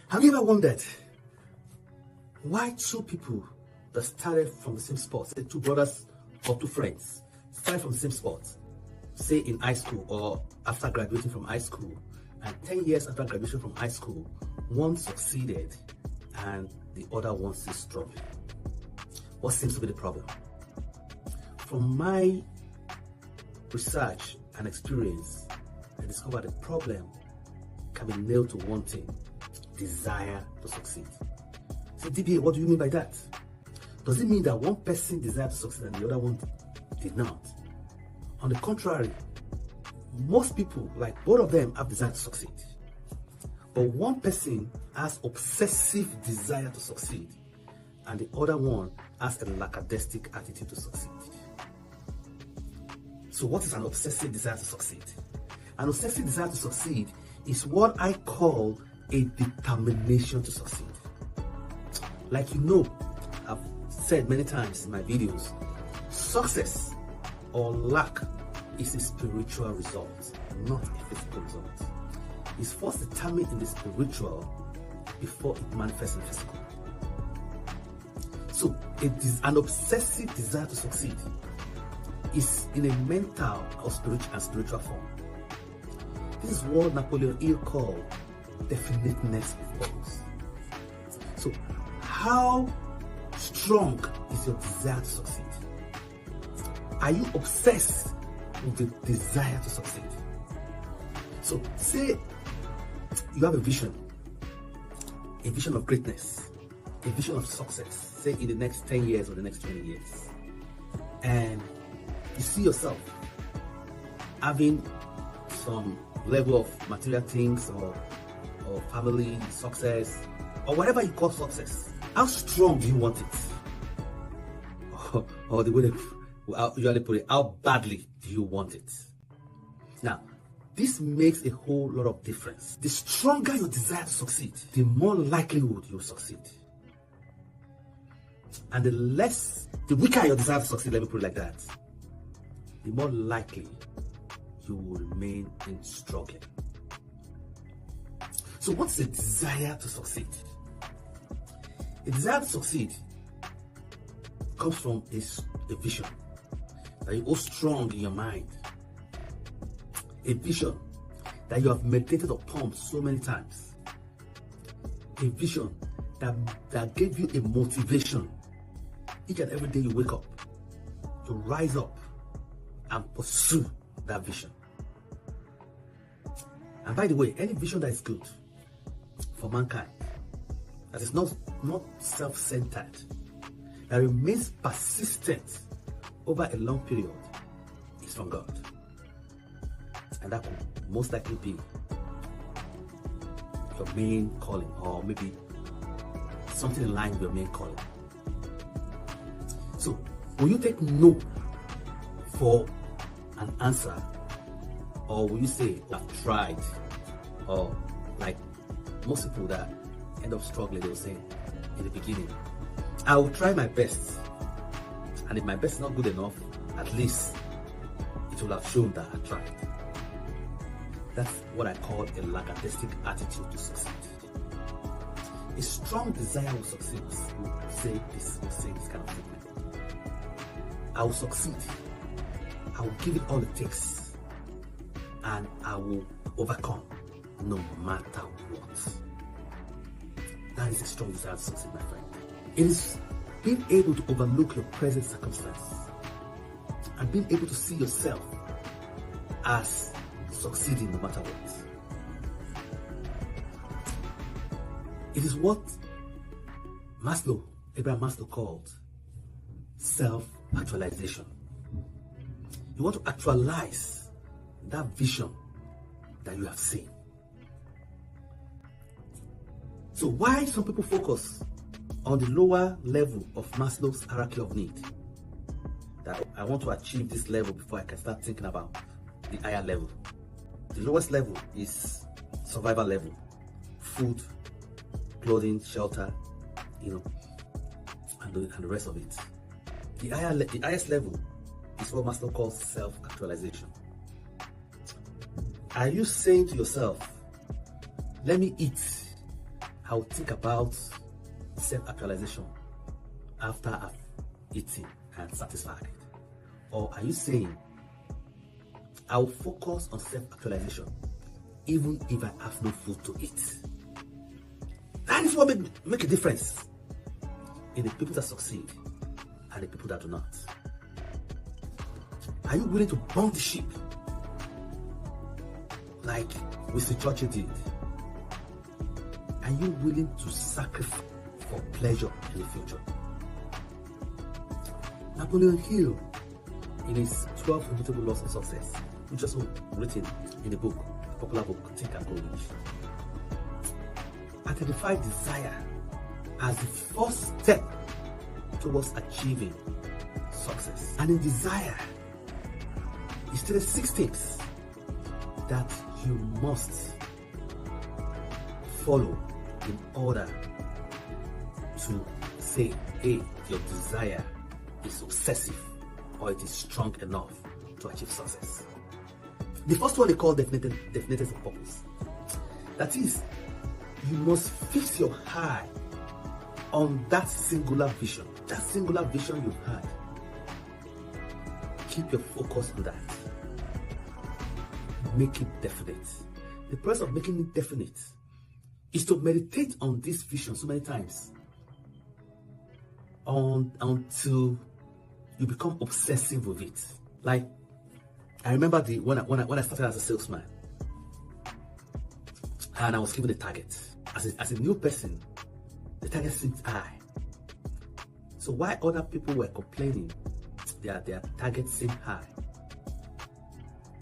Have you ever wondered why two people that started from the same spot, say two brothers or two friends, started from the same spot, say in high school or after graduating from high school, and 10 years after graduation from high school, one succeeded and the other one still struggling? What seems to be the problem? From my research and experience, I discovered the problem can be nailed to one thing: desire to succeed. So DBA, what do you mean by that? Does it mean that one person desired to succeed and the other one did not? On the contrary, most people, like both of them, have desire to succeed. But one person has obsessive desire to succeed and the other one has a lackadaistic attitude to succeed. So what is an obsessive desire to succeed? An obsessive desire to succeed is what I call a determination to succeed. Like I've said many times in my videos, success or lack is a spiritual result, not a physical result. It's first determined in the spiritual before it manifests in the physical. So it is an obsessive desire to succeed is in a mental or spiritual form. This is what Napoleon Hill called definiteness of purpose. So how strong is your desire to succeed? Are you obsessed with the desire to succeed? So say you have a vision of greatness, a vision of success, say in the next 10 years or the next 20 years. And you see yourself having some level of material things or family success or whatever you call success. How strong do you want it? Or the way they usually put it, how badly do you want it? Now, this makes a whole lot of difference. The stronger your desire to succeed, the more likelihood you'll succeed. And the weaker your desire to succeed, let me put it like that, the more likely you will remain in struggling. So what's a desire to succeed? A desire to succeed comes from a vision that you hold strong in your mind. A vision that you have meditated upon so many times. A vision that gave you a motivation each and every day you wake up to rise up and pursue that vision. And by the way, any vision that is good for mankind, that is not self-centered, that remains persistent over a long period, is from God. And that could most likely be your main calling, or maybe something in line with your main calling. So, will you take no for an answer, or will you say, I've tried? Or like most people that end up struggling, they'll say in the beginning, I will try my best, and if my best is not good enough, at least it will have shown that I tried. That's what I call a lackadaistic attitude to succeed. A strong desire will succeed. Will say this kind of statement: I will succeed. I will give it all it takes, and I will overcome no matter what. That is a strong desire to succeed, my friend. It is being able to overlook your present circumstance and being able to see yourself as succeeding no matter what. It is what Abraham Maslow called self-actualization. You want to actualize that vision that you have seen. So why some people focus on the lower level of Maslow's hierarchy of need? That I want to achieve this level before I can start thinking about the higher level. The lowest level is survival level: food, clothing, shelter, and the rest of it. The highest level is what Maslow calls self-actualization. Are you saying to yourself, let me eat I'll think about self-actualization after I've eaten and satisfied? Or are you saying I'll focus on self-actualization even if I have no food to eat? That is what make a difference in the people that succeed and the people that do not. Are you willing to burn the ship like Mr. Churchill did? Are you willing to sacrifice for pleasure in the future? Napoleon Hill, in his 12 Immutable Laws of Success, which is also written in the book, the popular book, Think and Grow Rich, identified desire as the first step towards achieving success. And in desire, he stated 6 things that you must follow in order to say, hey, your desire is obsessive or it is strong enough to achieve success. The first one they call definiteness of purpose. That is, you must fix your eye on that singular vision. That singular vision you've had. Keep your focus on that. Make it definite. The process of making it definite is to meditate on this vision so many times until you become obsessive with it. Like, I remember when I started as a salesman, and I was given a target. As a new person, the target seemed high. So while other people were complaining, their target seemed high,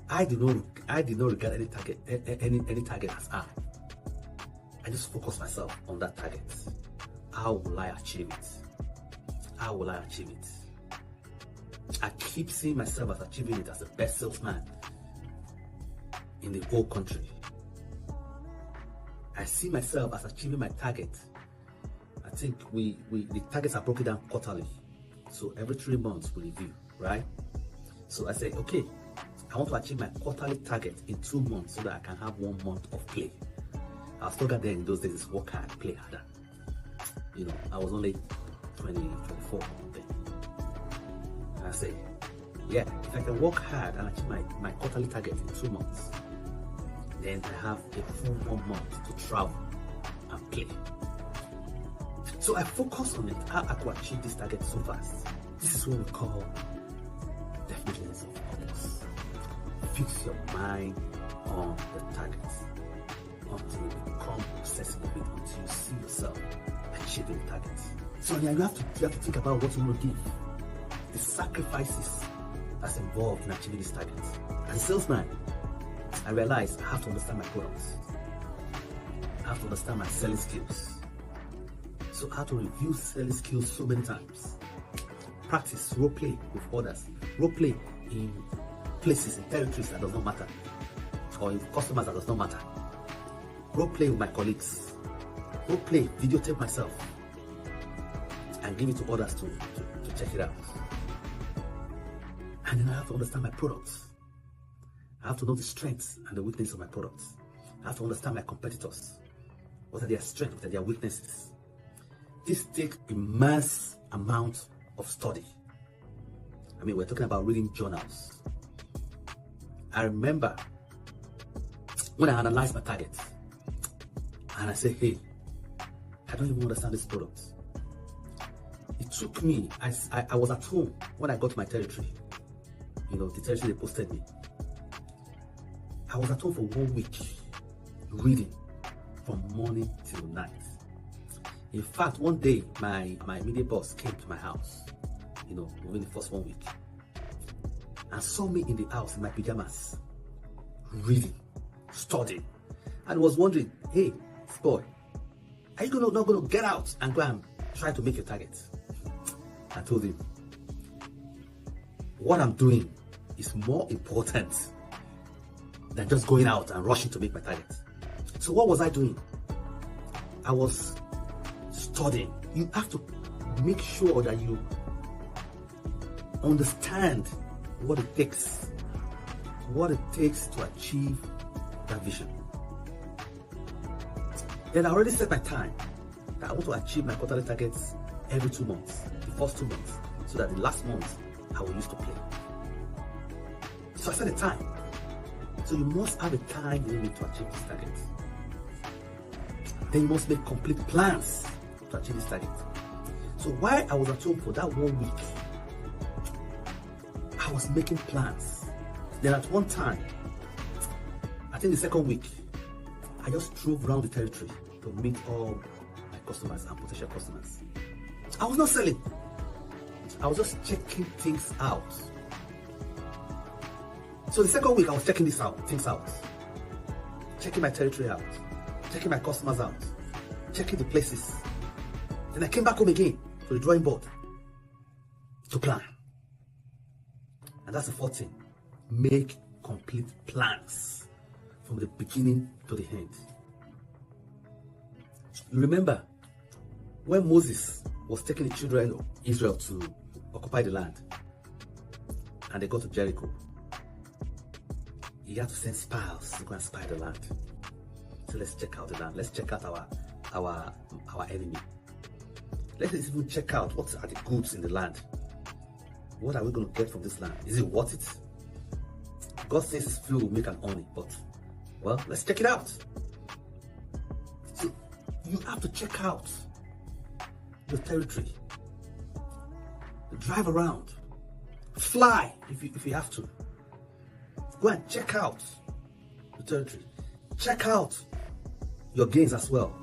I did not regard any target as high. I just focused myself on that target. How will I achieve it? How will I achieve it? I keep seeing myself as achieving it as the best salesman in the whole country. I see myself as achieving my target. I think the targets are broken down quarterly. So every 3 months we review, right? So I say, okay, I want to achieve my quarterly target in 2 months so that I can have 1 month of play. I was talking there in those days, work hard, play harder. You know, I was only 24 then. And I say, yeah, if I can work hard and achieve my quarterly target in 2 months, then I have a full 1 month to travel and play. So I focus on it, how I could achieve this target so fast. This is what we call definiteness of purpose. Fix your mind on the target until you become obsessive with it, until you see yourself achieving the target. So yeah, you have to think about what you want to give, the sacrifices that's involved in achieving this target. As a salesman, I realized I have to understand my products. I have to understand my selling skills. So I have to review selling skills so many times. Practice role play with others. Role play in places, in territories that does not matter, or in customers that does not matter. Role play with my colleagues. Role play, videotape myself, and give it to others to check it out. And then I have to understand my products. I have to know the strengths and the weaknesses of my products. I have to understand my competitors. What are their strengths? What are their weaknesses? This takes immense amount of study. I mean, we're talking about reading journals. I remember when I analyzed my targets and I said, hey, I don't even understand this product. It took me, I was at home when I got to my territory. You know, the territory they posted me. I was at home for 1 week reading from morning till night. In fact, one day my immediate boss came to my house, you know, within the first 1 week, and saw me in the house in my pajamas, reading, studying, and was wondering, hey, boy, are you not going to get out and go and try to make your target? I told him, what I'm doing is more important than just going out and rushing to make my target. So what was I doing? I was studying. You have to make sure that you understand what it takes to achieve that vision. Then I already set my time that I want to achieve my quarterly targets every 2 months, the first 2 months, so that the last month I will use to play. So I set a time. So you must have a time limit to achieve this target. Then you must make complete plans to achieve this target. So while I was at home for that 1 week, I was making plans. Then at one time, I think the second week, I just drove around the territory to meet all my customers and potential customers. I was not selling. I was just checking things out. So the second week, I was checking things out. Checking my territory out. Checking my customers out. Checking the places. Then I came back home again to the drawing board to plan. And that's the fourth thing. Make complete plans from the beginning to the end. You remember when Moses was taking the children of Israel to occupy the land and they got to Jericho, he had to send spies to go and spy the land. So let's check out the land. Let's check out our enemy. Let's even check out what are the goods in the land. What are we going to get from this land? Is it worth it? God says it's filled with milk and honey, but well, let's check it out. So you have to check out your territory. Drive around. Fly if you have to. Go and check out the territory. Check out your gains as well.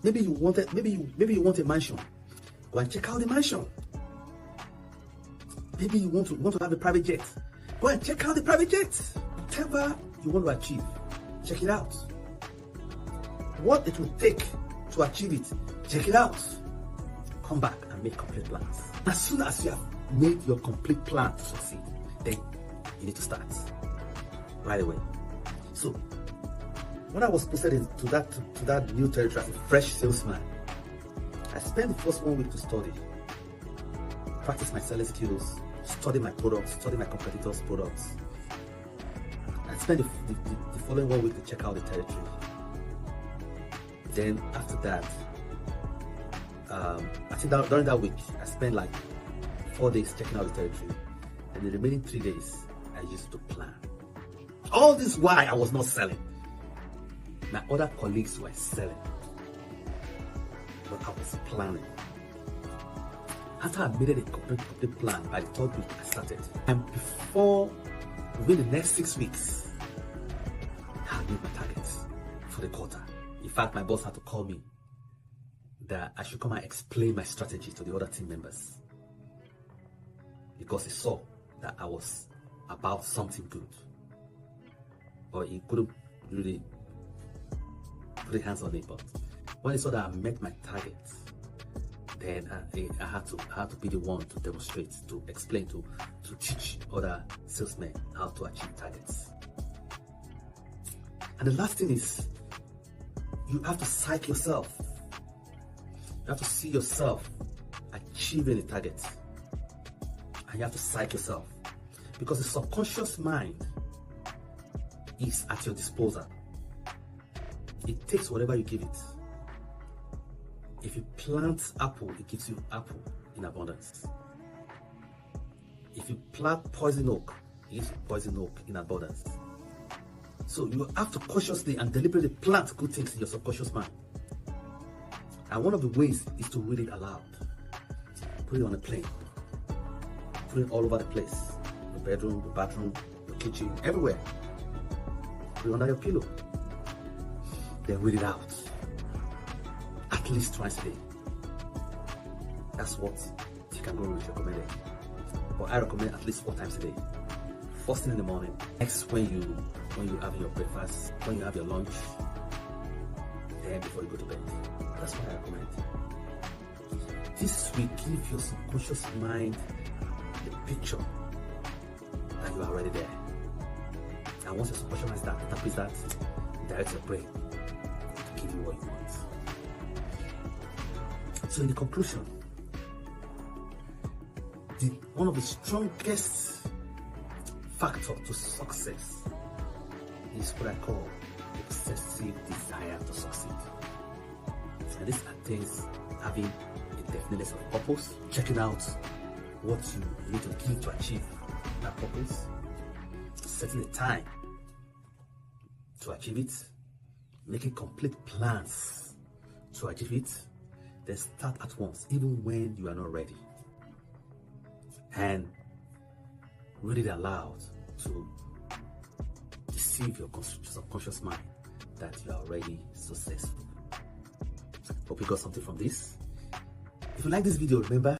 Maybe you want a mansion. Go and check out the mansion. Maybe you want to have a private jet. Go and check out the private jet. Whatever you want to achieve, check it out. What it will take to achieve it, check it out. Come back and make complete plans. As soon as you have made your complete plan to succeed, then you need to start right away. So when I was posted into that new territory as a fresh salesman, I spent the first 1 week to study, practice my selling skills, study my products, study my competitors' products. I spent the following 1 week to check out the territory. Then after that, I think during that week, I spent like 4 days checking out the territory, and the remaining 3 days I used to plan. All this while I was not selling. My other colleagues were selling, but I was planning. After I made a complete plan, by the third week I started. And within the next 6 weeks, I had made my targets for the quarter. In fact, my boss had to call me that I should come and explain my strategy to the other team members, because he saw that I was about something good. But he couldn't really put his hands on it. But when he saw that I met my targets, then I had to be the one to demonstrate, to explain, to teach other salesmen how to achieve targets. And the last thing is, you have to psych yourself. You have to see yourself achieving the target. And you have to psych yourself, because the subconscious mind is at your disposal. It takes whatever you give it. If you plant apple, it gives you apple in abundance. If you plant poison oak, it gives you poison oak in abundance. So you have to consciously and deliberately plant good things in your subconscious mind. And one of the ways is to read it aloud. Put it on a plane. Put it all over the place. Your bedroom, your bathroom, your kitchen, everywhere. Put it under your pillow. Then read it out. At least twice a day. That's what you can go with recommended. But I recommend at least 4 times a day. First thing in the morning, next when you have your breakfast, when you have your lunch, then before you go to bed. That's what I recommend. This will give your subconscious mind the picture that you are already there. And once your subconscious mind interprets that, it directs your brain to give you what you want. So in the conclusion, one of the strongest factors to success is what I call obsessive desire to succeed. And this attains having a definiteness of purpose, checking out what you need to give to achieve that purpose, setting a time to achieve it, making complete plans to achieve it, then start at once, even when you are not ready. And read it aloud to deceive your subconscious mind that you are already successful. Hope you got something from this. If you like this video, remember